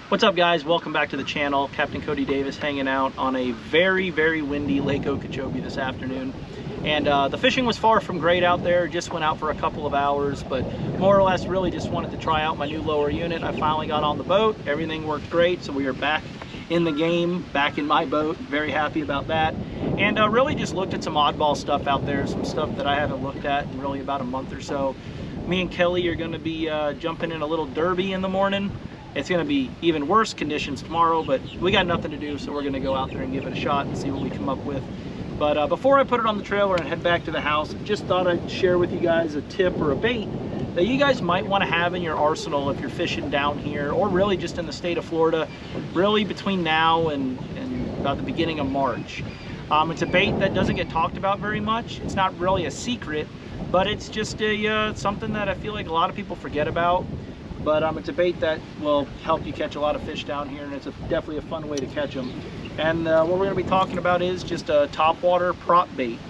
What's up, guys? Welcome back to the channel. Captain Cody Davis hanging out on a very, very windy Lake Okeechobee this afternoon. And the fishing was far from great out there. Just went out for a couple of hours, but more or less really just wanted to try out my new lower unit. I finally got on the boat. Everything worked great, so we are back in the game, back in my boat. Very happy about that. And really just looked at some oddball stuff out there, some stuff that I haven't looked at in really about a month or so. Me and Kelly are going to be jumping in a little derby in the morning. It's going to be even worse conditions tomorrow, but we got nothing to do, so we're going to go out there and give it a shot and see what we come up with. But before I put it on the trailer and head back to the house, just thought I'd share with you guys a tip or a bait that you guys might want to have in your arsenal if you're fishing down here, or really just in the state of Florida, really between now and about the beginning of March. It's a bait that doesn't get talked about very much. It's not really a secret, but it's just something that I feel like a lot of people forget about. But it's a bait that will help you catch a lot of fish down here, and it's definitely a fun way to catch them. And what we're going to be talking about is just a topwater prop bait.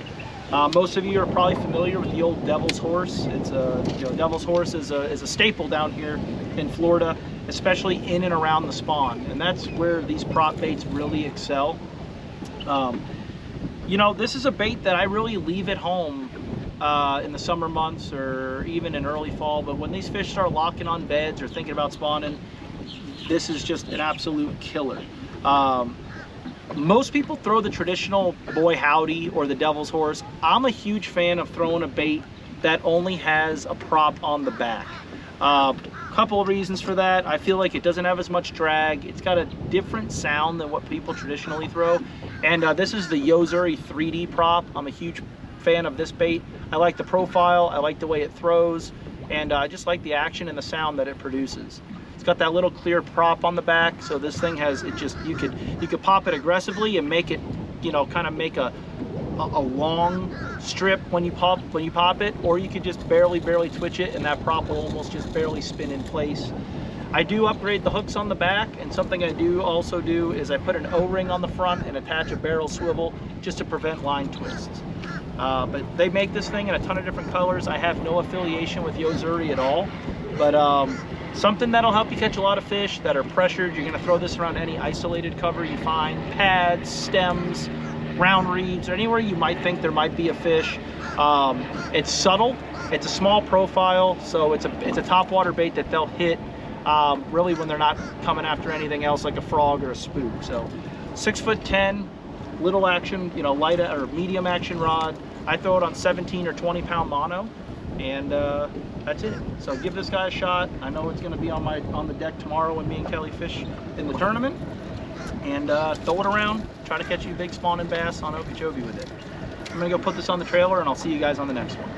Most of you are probably familiar with the old Devil's Horse. It's Devil's Horse is a staple down here in Florida, especially in and around the spawn, and that's where these prop baits really excel. This is a bait that I really leave at home in the summer months or even in early fall, but when these fish start locking on beds or thinking about spawning, this is just an absolute killer. Most people throw the traditional Boy Howdy or the Devil's Horse. I'm a huge fan of throwing a bait that only has a prop on the back. Couple of reasons for that. I feel like it doesn't have as much drag. It's got a different sound than what people traditionally throw. And this is the Yo-Zuri 3D prop. I'm a huge fan of this bait. I like the profile, I like the way it throws, and I just like the action and the sound that it produces. It's got that little clear prop on the back, so this thing has you could pop it aggressively and make it, kind of make a long strip when you pop it, or you could just barely twitch it and that prop will almost just barely spin in place. I do upgrade the hooks on the back, and something I do also do is I put an O-ring on the front and attach a barrel swivel just to prevent line twists. But they make this thing in a ton of different colors. I have no affiliation with Yo-Zuri at all, but something that'll help you catch a lot of fish that are pressured. You're going to throw this around any isolated cover you find, pads, stems, round reeds, or anywhere you might think there might be a fish. It's subtle, it's a small profile, so it's a topwater bait that they'll hit really when they're not coming after anything else like a frog or a spook. So 6'10", little action, light or medium action rod. I throw it on 17 or 20 pound mono, and that's it. So give this guy a shot. I know it's going to be on the deck tomorrow when me and Kelly fish in the tournament, and throw it around. Try to catch you big spawning bass on Okeechobee with it. I'm going to go put this on the trailer, and I'll see you guys on the next one.